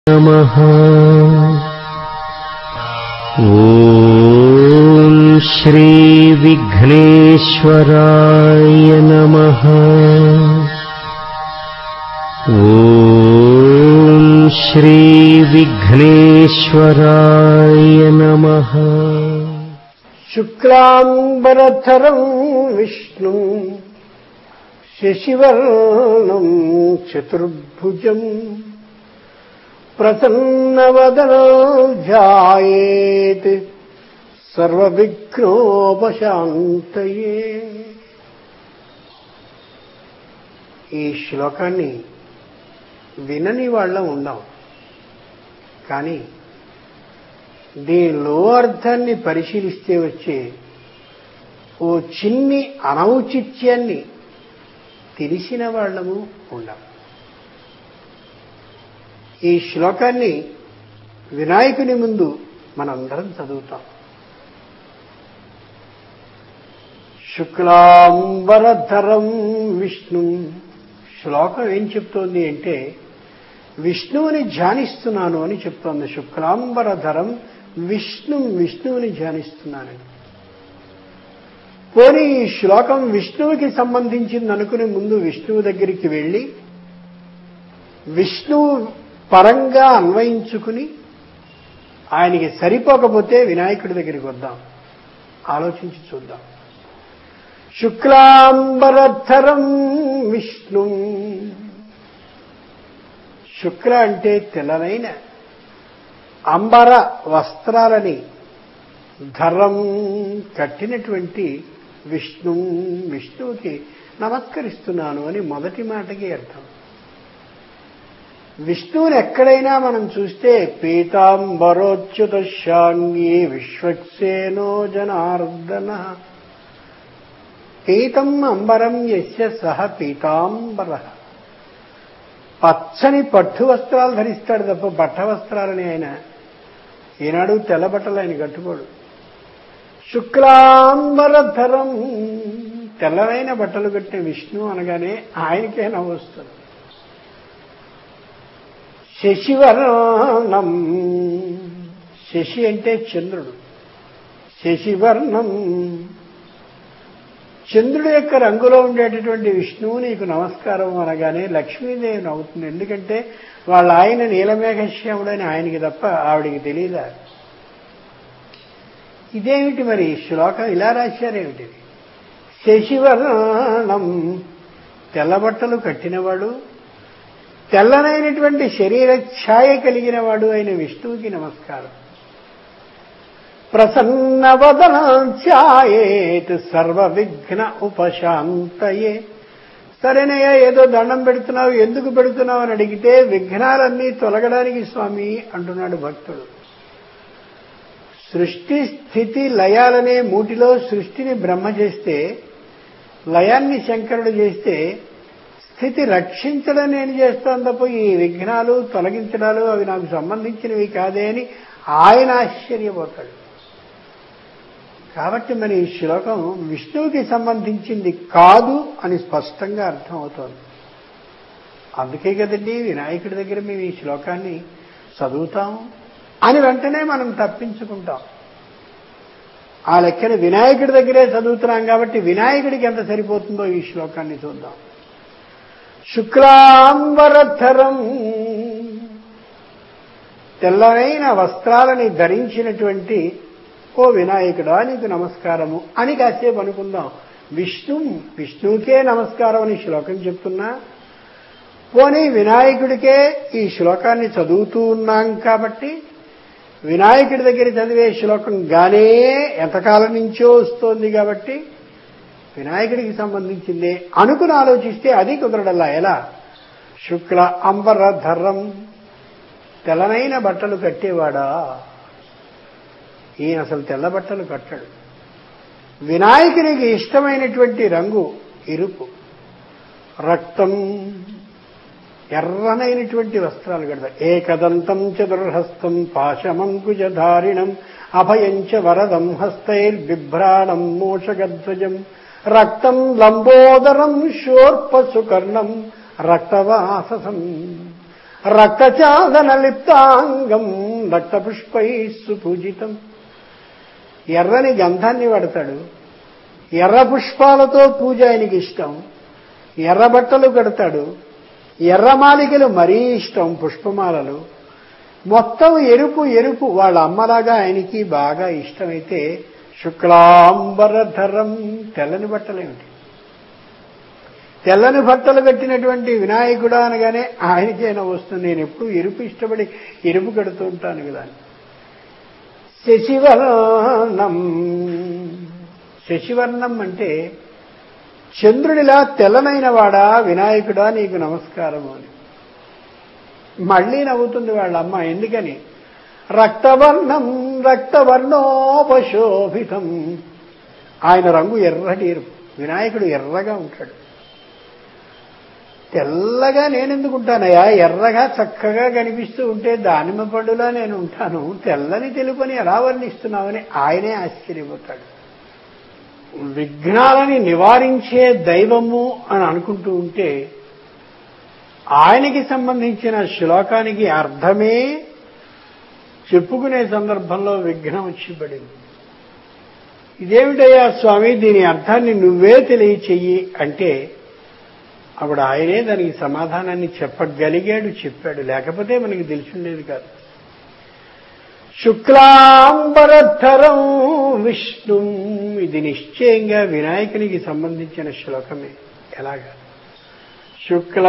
నమః ఓం శ్రీ విఘ్నేశ్వరాయ నమః ఓం శ్రీ విఘ్నేశ్వరాయ నమః శుక్లాంబరధరం విష్ణు శశివర్ణం చతుర్భుజం ప్రసన్నవదనో ధ్యాయేత్ సర్వవిఘ్నోపశాంతయే. ఈ శ్లోకాన్ని వినని వాళ్ళం ఉందాం, కానీ దీనిలో అర్థాన్ని పరిశీలిస్తే వచ్చే ఓ చిన్ని అనౌచిత్యాన్ని తెలిసిన వాళ్ళము ఉండాలి. ఈ శ్లోకాన్ని వినాయకుని ముందు మనందరం చదువుతాం. శుక్లాంబరధరం విష్ణు. శ్లోకం ఏం చెప్తోంది అంటే విష్ణువుని ధ్యానిస్తున్నాను అని చెప్తోంది. శుక్లాంబరధరం విష్ణువుని ధ్యానిస్తున్నానని. పోనీ ఈ శ్లోకం విష్ణువుకి సంబంధించింది అనుకుని ముందు విష్ణువు దగ్గరికి వెళ్ళి విష్ణువు పరంగా అన్వయించుకుని ఆయనకి సరిపోకపోతే వినాయకుడి దగ్గరికి వద్దాం, ఆలోచించి చూద్దాం. శుక్లాంబరధరం విష్ణు. శుక్ల అంటే తెల్లనైన, అంబర వస్త్రాలని ధరం కట్టినటువంటి విష్ణువుకి నమస్కరిస్తున్నాను అని మొదటి మాటకి అర్థం. విష్ణువుని ఎక్కడైనా మనం చూస్తే పీతాంబరోచ్యుత శాంగీ విశ్వక్సేనో జనార్దన. పీతం అంబరం యస్య సహ పీతాంబర. పచ్చని పట్టు వస్త్రాలు ధరిస్తాడు తప్ప బట్ట వస్త్రాలని ఆయన ఈనాడు తెల్ల బట్టలు ఆయన కట్టుకోడు. శుక్లాంబరధరం, తెల్లనైన బట్టలు కట్టిన విష్ణు అనగానే ఆయనకే నవ్వు వస్తుంది. శశివర్ణం. శశి అంటే చంద్రుడు. శశివర్ణం, చంద్రుడు యొక్క రంగులో ఉండేటటువంటి విష్ణువు నీకు నమస్కారం అనగానే లక్ష్మీదేవి నవ్వుతుంది. ఎందుకంటే వాళ్ళ ఆయన నీలమేఘశ్యాముడు అని ఆయనకి తప్ప ఆవిడికి తెలియదా? ఇదేమిటి మరి శ్లోకం ఇలా రాశారేమిటి? శశివర్ణం, తెల్లబట్టలు కట్టినవాడు, తెల్లనైనటువంటి శరీర ఛాయ కలిగిన వాడు అయిన విష్ణువుకి నమస్కారం. ప్రసన్నవదనాయేత్ సర్వవిఘ్న ఉపశాంతయే. సరేనయ్యా, ఏదో దండం పెడుతున్నావు, ఎందుకు పెడుతున్నావు అని అడిగితే విఘ్నాలన్నీ తొలగడానికి స్వామి అంటున్నాడు భక్తుడు. సృష్టి స్థితి లయాలనే మూటిలో సృష్టిని బ్రహ్మ చేస్తే, లయాన్ని శంకరుడు చేస్తే, స్థితి రక్షించడం నేను చేస్తాను తప్ప ఈ విఘ్నాలు తొలగించడాలు అవి నాకు సంబంధించినవి కాదే అని ఆయన ఆశ్చర్యపోతాడు. కాబట్టి మరి ఈ శ్లోకం విష్ణువుకి సంబంధించింది కాదు అని స్పష్టంగా అర్థమవుతోంది. అందుకే కదండి వినాయకుడి దగ్గర మేము ఈ శ్లోకాన్ని చదువుతాం అని వెంటనే మనం తప్పించుకుంటాం. ఆ లెక్కన వినాయకుడి దగ్గరే చదువుతున్నాం కాబట్టి వినాయకుడికి ఎంత సరిపోతుందో ఈ శ్లోకాన్ని చూద్దాం. శుక్లాంబరధరం, తెల్లనైన వస్త్రాలని ధరించినటువంటి ఓ వినాయకుడా నీకు నమస్కారము అని కాసేపు అనుకుందాం. విష్ణువుకే నమస్కారం అని శ్లోకం చెప్తున్నా, పోనీ వినాయకుడికే ఈ శ్లోకాన్ని చదువుతూ ఉన్నాం కాబట్టి వినాయకుడి దగ్గర చదివే శ్లోకం గానే ఎంతకాలం నుంచో వస్తోంది కాబట్టి వినాయకుడికి సంబంధించిందే అనుకుని ఆలోచిస్తే అది కుదరడల్లా. ఎలా? శుక్ల అంబరధరం, తెల్లనైన బట్టలు కట్టేవాడా? ఈయన అసలు తెల్ల బట్టలు కట్టడు. వినాయకునికి ఇష్టమైనటువంటి రంగు ఎరుపు, రక్తం, ఎర్రనైనటువంటి వస్త్రాలు కడతారు. ఏకదంతం చతుర్హస్తం పాశమంకుశధారిణం అభయంచ వరదం హస్తైర్బిభ్రాణం మూషగధ్వజం రక్తం లంబోదరం శోర్పసుకర్ణం రక్తవాససం. రక్తచాదన లిప్తాంగం రక్తపుష్పై సుపూజితం. ఎర్రని గంధాన్ని వాడతాడు, ఎర్ర పుష్పాలతో పూజ ఆయనకి ఇష్టం, ఎర్ర బట్టలు కడతాడు, ఎర్రమాలికలు మరీ ఇష్టం, పుష్పమాలలు. మొత్తం ఎరుపు ఎరుపు వాళ్ళ అమ్మలాగా ఆయనకి బాగా ఇష్టమైతే శుక్లాంబరధరం, తెల్లని బట్టలేమిటి? తెల్లని బట్టలు కట్టినటువంటి వినాయకుడా అనగానే ఆయనకైనా వస్తుంది. నేను ఎప్పుడు ఎరుపు ఇష్టపడి ఎరుపు కడుతూ ఉంటాను కదా. శశివర్ణం, శశివర్ణం అంటే చంద్రుడిలా తెల్లనైన వాడా వినాయకుడా నీకు నమస్కారము అని. మళ్ళీ నవ్వుతుంది వాళ్ళ అమ్మ. ఎందుకని? రక్తవర్ణం రక్తవర్ణోపశోభితం. ఆయన రంగు ఎర్రటి ఎరుపు, వినాయకుడు ఎర్రగా ఉంటాడు. తెల్లగా నేనెందుకుంటానయ్యా? ఎర్రగా చక్కగా కనిపిస్తూ ఉంటే దానిమ్మ పండులా నేను ఉంటాను, తెల్లని తెలుపని ఎలా వర్ణిస్తున్నావని ఆయనే ఆశ్చర్యపోతాడు. విఘ్నాలని నివారించే దైవము అని అనుకుంటూ ఉంటే ఆయనకి సంబంధించిన శ్లోకానికి అర్థమే చెప్పుకునే సందర్భంలో విఘ్నం వచ్చి పడింది. ఇదేమిటయ్యా స్వామి, దీని అర్థాన్ని నువ్వే తెలియచెయ్యి అంటే అప్పుడు ఆయనే దానికి సమాధానాన్ని చెప్పగలిగాడు, చెప్పాడు. లేకపోతే మనకి తెలిసిండేది కాదు. శుక్లాంబరధరం విష్ణు, ఇది నిశ్చయంగా వినాయకునికి సంబంధించిన శ్లోకమే. ఎలాగా? శుక్ల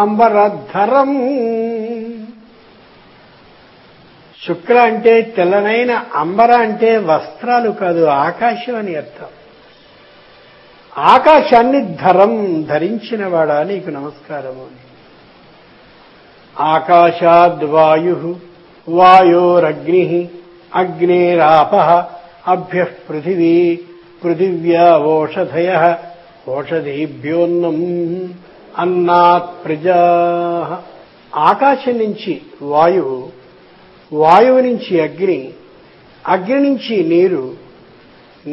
అంబరధరం. శుక్ల అంటే తెల్లనైన, అంబర అంటే వస్త్రాలు కాదు, ఆకాశం అని అర్థం. ఆకాశాన్ని ధరం, ధరించినవాడా నీకు నమస్కారము అని. ఆకాశాద్వాయు వాయోరగ్ని అగ్నేరాప అభ్యః పృథివీ పృథివ్యా ఓషధయ ఓషధీభ్యోన్నం అన్నాత్ ప్రజా. ఆకాశం నుంచి వాయువు, వాయువు నుంచి అగ్ని, అగ్ని నుంచి నీరు,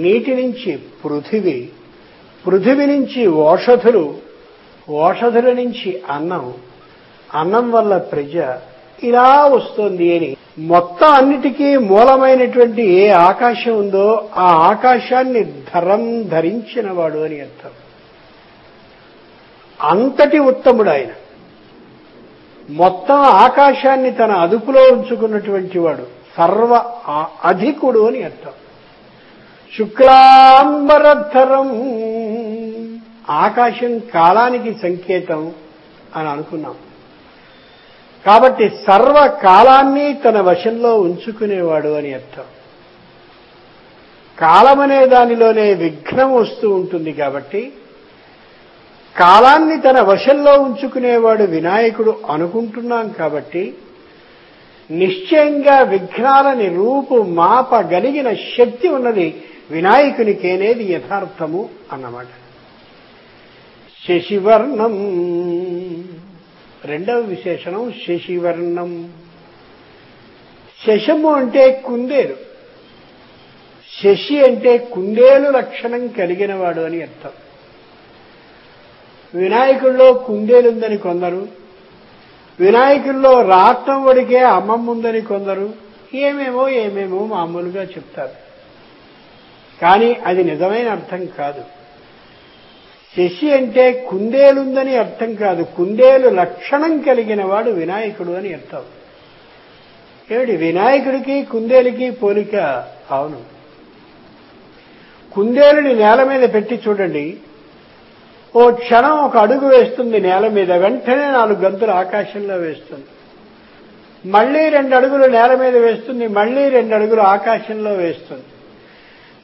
నీటి నుంచి పృథివీ, పృథివీ నుంచి ఓషధులు, ఓషధుల నుంచి అన్నం, అన్నం వల్ల ప్రజ, ఇలా వస్తుంది అని. మొత్తం అన్నిటికీ మూలమైనటువంటి ఏ ఆకాశం ఉందో ఆ ఆకాశాన్ని ధరం, ధరించినవాడు అని అర్థం. అంతటి ఉత్తముడు ఆయన. మొత్తం ఆకాశాన్ని తన అదుపులో ఉంచుకున్నటువంటి వాడు, సర్వ అధికుడు అని అర్థం. శుక్లాంబరధరం, ఆకాశం కాలానికి సంకేతం అని అనుకున్నాం కాబట్టి సర్వకాలాన్ని తన వశంలో ఉంచుకునేవాడు అని అర్థం. కాలమనే దానిలోనే విఘ్నం వస్తూ ఉంటుంది కాబట్టి కాలాన్ని తన వశంలో ఉంచుకునేవాడు వినాయకుడు అనుకుంటున్నాం కాబట్టి నిశ్చయంగా విఘ్నాలని రూపు మాపగలిగిన శక్తి ఉన్నది వినాయకునికేనేది యథార్థము అన్నమాట. శశివర్ణం, రెండవ విశేషణం శశివర్ణం. శశము అంటే కుందేలు, శశి అంటే కుందేలు లక్షణం కలిగినవాడు అని అర్థం. వినాయకుల్లో కుందేలుందని కొందరు, వినాయకుల్లో రాట్నం వడికే అమ్మమ్ముందని కొందరు, ఏమేమో ఏమేమో మామూలుగా చెప్తారు. కానీ అది నిజమైన అర్థం కాదు. శశి అంటే కుందేలుందని అర్థం కాదు, కుందేలు లక్షణం కలిగిన వాడు వినాయకుడు అని అర్థం. ఏమిటి వినాయకుడికి కుందేలుకి పోలిక? అవును. కుందేలుని నేల మీద పెట్టి చూడండి, ఓ క్షణం ఒక అడుగు వేస్తుంది నేల మీద, వెంటనే 4 గంతులు ఆకాశంలో వేస్తుంది. మళ్లీ 2 అడుగులు నేల మీద వేస్తుంది, మళ్లీ 2 అడుగులు ఆకాశంలో వేస్తుంది.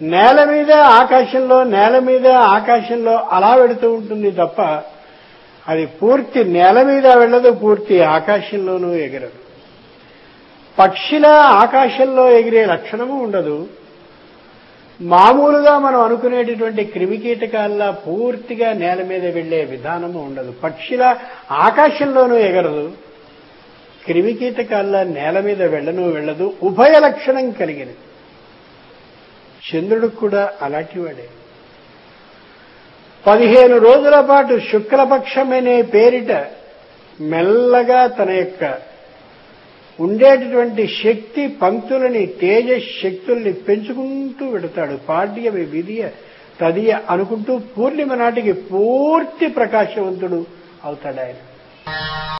నేల మీద ఆకాశంలో, నేల మీద ఆకాశంలో అలా వెడుతూ ఉంటుంది తప్ప అది పూర్తి నేల మీద వెళ్ళదు, పూర్తి ఆకాశంలోనూ ఎగరదు. పక్షిలా ఆకాశంలో ఎగిరే లక్షణము ఉండదు. మామూలుగా మనం అనుకునేటటువంటి క్రిమికీటకాల్లా పూర్తిగా నేల మీద వెళ్లే విధానము ఉండదు. పక్షిలా ఆకాశంలోనూ ఎగరదు, క్రిమికీటకాల్లా నేల మీద వెళ్ళదు. ఉభయ లక్షణం కలిగినది. చంద్రుడు కూడా అలాంటివాడే. 15 రోజుల పాటు శుక్లపక్షమనే పేరిట మెల్లగా తన యొక్క ఉండేటటువంటి శక్తి పంక్తులని తేజస్ శక్తుల్ని పెంచుకుంటూ వెడతాడు. పాడ్య విధియ తదియ అనుకుంటూ పూర్ణిమ నాటికి పూర్తి ప్రకాశవంతుడు అవుతాడు ఆయన.